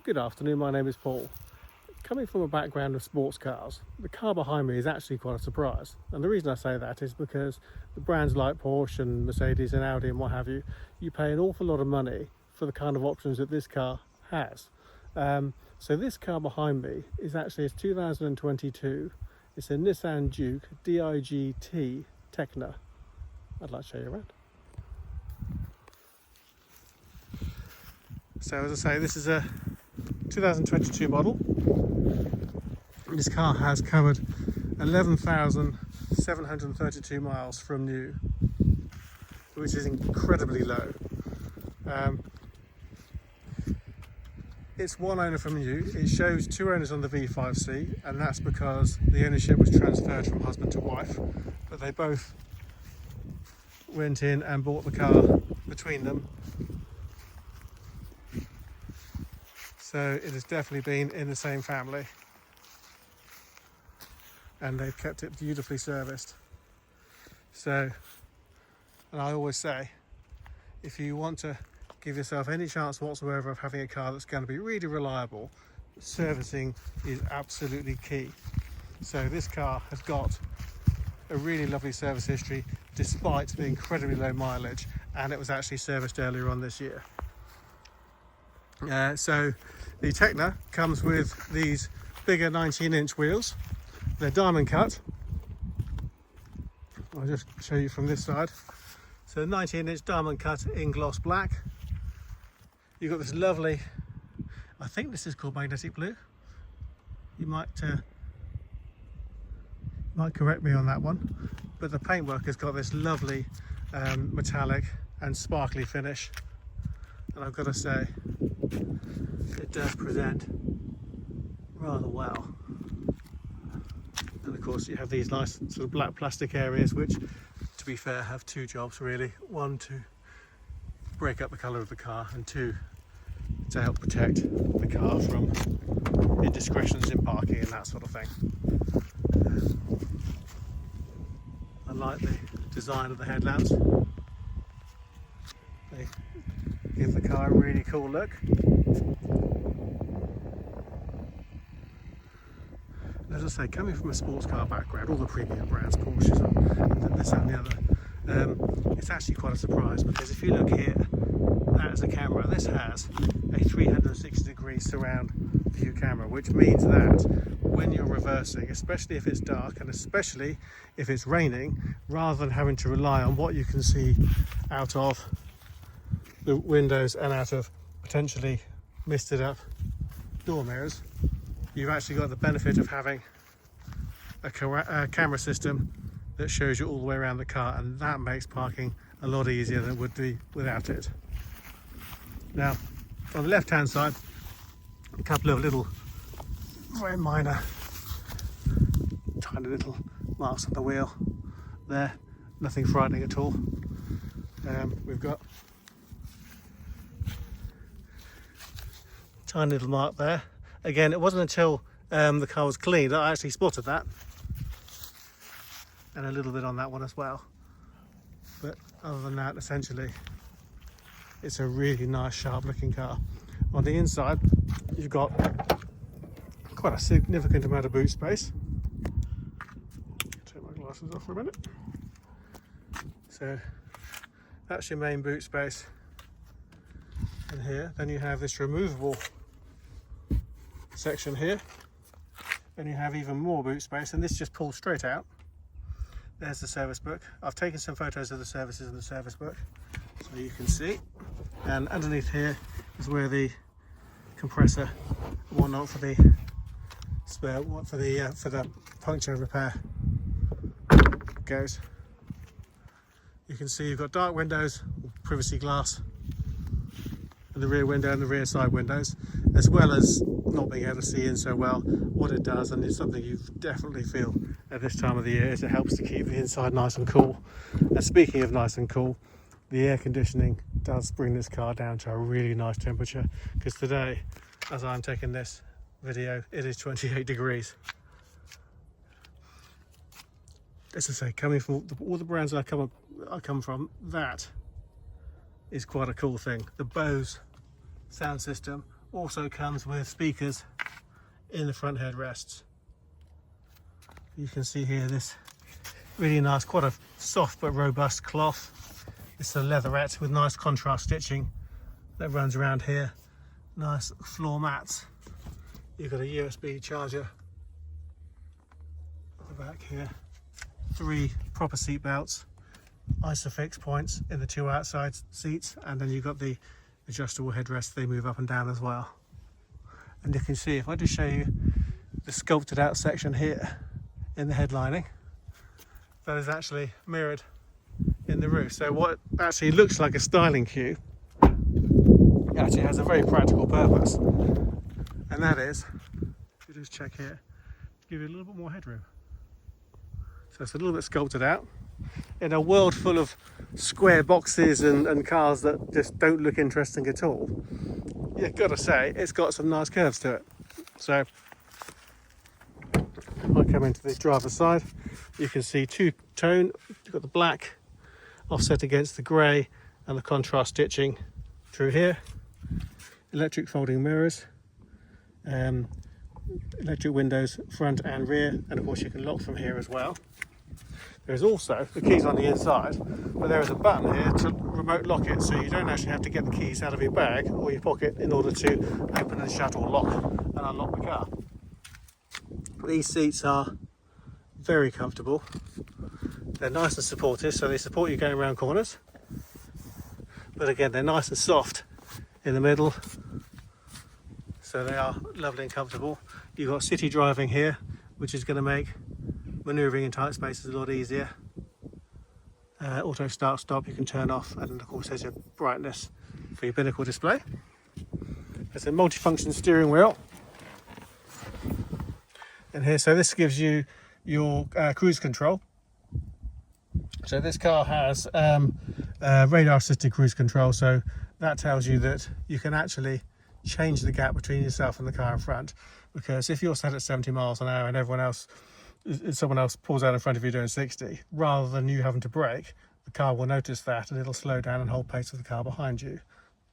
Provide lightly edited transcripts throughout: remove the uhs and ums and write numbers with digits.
Good afternoon, my name is Paul. Coming from a background of sports cars, the car behind me is actually quite a surprise. And the reason I say that is because the brands like Porsche and Mercedes and Audi and what have you, you pay an awful lot of money for the kind of options that this car has. So this car behind me is actually a 2022. It's a Nissan Juke Tekna. I'd like to show you around. So as I say, this is a 2022 model. This car has covered 11,732 miles from new, which is incredibly low. It's one owner from new. It shows two owners on the V5C, and that's because the ownership was transferred from husband to wife, but they both went in and bought the car between them. So it has definitely been in the same family, and they've kept it beautifully serviced. So, and I always say, if you want to give yourself any chance whatsoever of having a car that's going to be really reliable, servicing is absolutely key. So this car has got a really lovely service history despite the incredibly low mileage, and it was actually serviced earlier on this year. So the Tekna comes with these bigger 19-inch wheels. They're diamond cut. I'll just show you from this side. So 19-inch diamond cut in gloss black. You've got this lovely, I think this is called magnetic blue. You might correct me on that one, but the paintwork has got this lovely metallic and sparkly finish, and I've got to say, it does present rather well. And of course you have these nice sort of black plastic areas, which to be fair have two jobs really. One, to break up the colour of the car, and two, to help protect the car from indiscretions in parking and that sort of thing. I like the design of the headlamps. They give the car a really cool look. As I say, coming from a sports car background, all the premium brands, Porsches and this and the other, it's actually quite a surprise, because if you look here, that is a camera. This has a 360-degree surround view camera, which means that when you're reversing, especially if it's dark and especially if it's raining, rather than having to rely on what you can see out of the windows and out of potentially misted up door mirrors, you've actually got the benefit of having a camera system that shows you all the way around the car, and that makes parking a lot easier than it would be without it. Now, on the left hand side, a couple of little, very minor, tiny little marks on the wheel there, nothing frightening at all. We've got a tiny little mark there. Again, it wasn't until the car was cleaned that I actually spotted that, and a little bit on that one as well. But other than that, essentially, it's a really nice, sharp looking car. On the inside, you've got quite a significant amount of boot space. Take my glasses off for a minute. So that's your main boot space. And here, then you have this removable section here. Then you have even more boot space, and this just pulls straight out. There's the service book. I've taken some photos of the services in the service book, so you can see. And underneath here is where the compressor, whatnot, for the spare, for the puncture repair goes. You can see you've got dark windows, privacy glass, and the rear window and the rear side windows, as well as not being able to see in so well. What it does, and it's something you definitely feel at this time of the year, is it helps to keep the inside nice and cool. And speaking of nice and cool, the air conditioning does bring this car down to a really nice temperature, because today, as I'm taking this video, it is 28 degrees. As I say, coming from all the brands I come from, that is quite a cool thing. The Bose sound system also comes with speakers in the front headrests. You can see here this really nice, quite a soft but robust cloth. It's a leatherette with nice contrast stitching that runs around here. Nice floor mats. You've got a USB charger at the back here. 3 proper seat belts, Isofix points in the 2 outside seats, and then you've got the adjustable headrests. They move up and down as well. And you can see, if I just show you the sculpted out section here in the headlining, that is actually mirrored in the roof. So what actually looks like a styling cue actually has a very practical purpose, and that is, if you just check here, to give you a little bit more headroom. So it's a little bit sculpted out. In a world full of square boxes and cars that just don't look interesting at all, you've got to say it's got some nice curves to it. So if I come into the driver's side, you can see 2-tone. You've got the black offset against the grey and the contrast stitching through here. Electric folding mirrors, electric windows front and rear, and of course you can lock from here as well. There's also the keys on the inside, but there is a button here to remote lock it, so you don't actually have to get the keys out of your bag or your pocket in order to open and shut or lock and unlock the car. These seats are very comfortable. They're nice and supportive, so they support you going around corners. But again, they're nice and soft in the middle, so they are lovely and comfortable. You've got city driving here, which is going to make manoeuvring in tight spaces a lot easier. Auto start stop you can turn off, and of course there's your brightness for your binnacle display. There's a multifunction steering wheel in here, so this gives you your cruise control. So this car has radar assisted cruise control, so that tells you that you can actually change the gap between yourself and the car in front, because if you're sat at 70 miles an hour and someone else pulls out in front of you doing 60, rather than you having to brake, the car will notice that and it'll slow down and hold pace with the car behind you.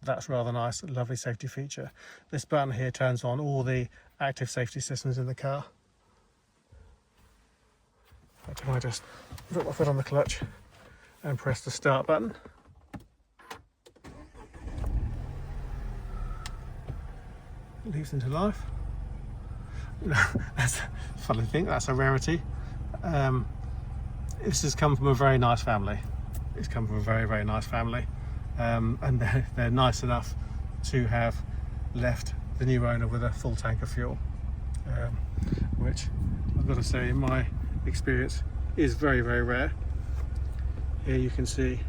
That's rather nice, a lovely safety feature. This button here turns on all the active safety systems in the car. In fact, if I just put my foot on the clutch and press the start button, it leaps into life. That's a funny thing, that's a rarity. This has come from a very nice family. It's come from a very, very nice family, and they're nice enough to have left the new owner with a full tank of fuel, which I've got to say, in my experience, is very, very rare. Here you can see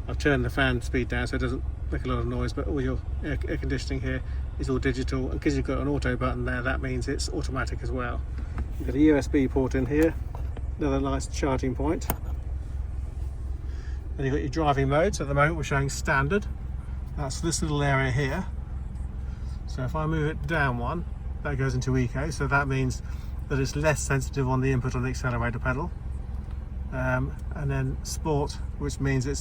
I've turned the fan speed down so it doesn't make a lot of noise, but all your air conditioning here is all digital, and because you've got an auto button there, that means it's automatic as well. You've got a USB port in here, another nice charging point. Then you've got your driving modes. At the moment we're showing standard. That's this little area here. So if I move it down one, that goes into eco, so that means that it's less sensitive on the input on the accelerator pedal. And then sport, which means it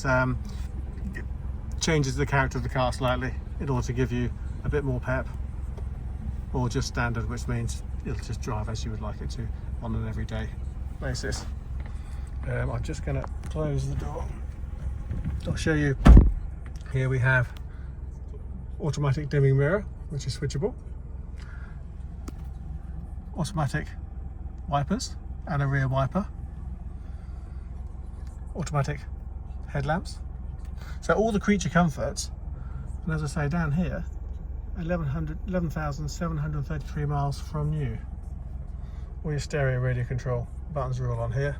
changes the character of the car slightly in order to give you a bit more pep, or just standard, which means it'll just drive as you would like it to on an everyday basis. I'm just going to close the door. I'll show you. Here we have automatic dimming mirror, which is switchable, automatic wipers and a rear wiper, automatic headlamps. So all the creature comforts, and as I say, down here, 11,733 miles from new. All your stereo radio control buttons are all on here.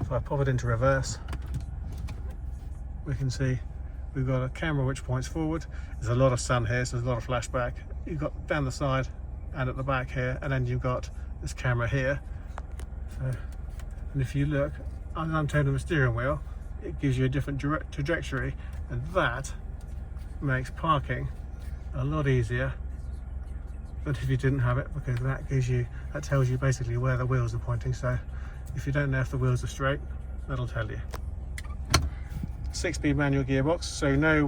If I pop it into reverse, we can see we've got a camera which points forward. There's a lot of sun here, so there's a lot of flashback. You've got down the side and at the back here, and then you've got this camera here. So, and if you look, I'm turning the steering wheel, it gives you a different trajectory, and that makes parking a lot easier than if you didn't have it, because that tells you basically where the wheels are pointing. So if you don't know if the wheels are straight, that'll tell you. 6-speed manual gearbox, so no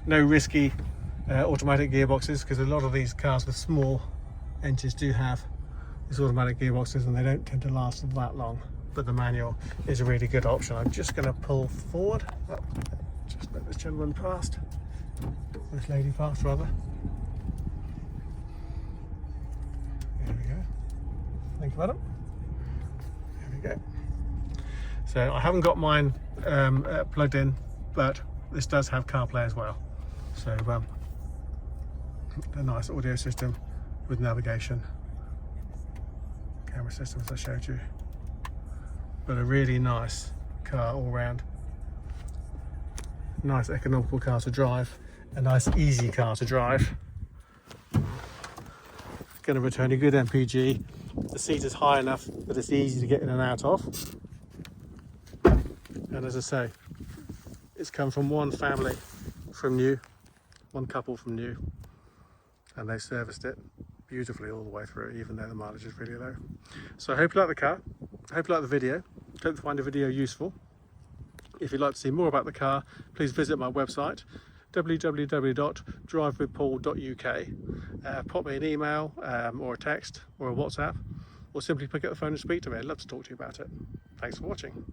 risky automatic gearboxes, because a lot of these cars with small engines do have these automatic gearboxes and they don't tend to last that long, but the manual is a really good option. I'm just going to pull forward. Oh, just let this gentleman past, this lady past rather. There we go. Thank you, madam. There we go. So I haven't got mine plugged in, but this does have CarPlay as well. So a nice audio system with navigation, camera system as I showed you, but a really nice car all round. Nice economical car to drive, a nice easy car to drive. Going to return a good MPG. The seat is high enough that it's easy to get in and out of. And as I say, it's come from one family from new, one couple from new, and they serviced it beautifully all the way through, even though the mileage is really low. So I hope you like the car. I hope you like the video. I hope you find the video useful. If you'd like to see more about the car, please visit my website, www.drivewithpaul.uk. Pop me an email or a text or a WhatsApp, or simply pick up the phone and speak to me. I'd love to talk to you about it. Thanks for watching.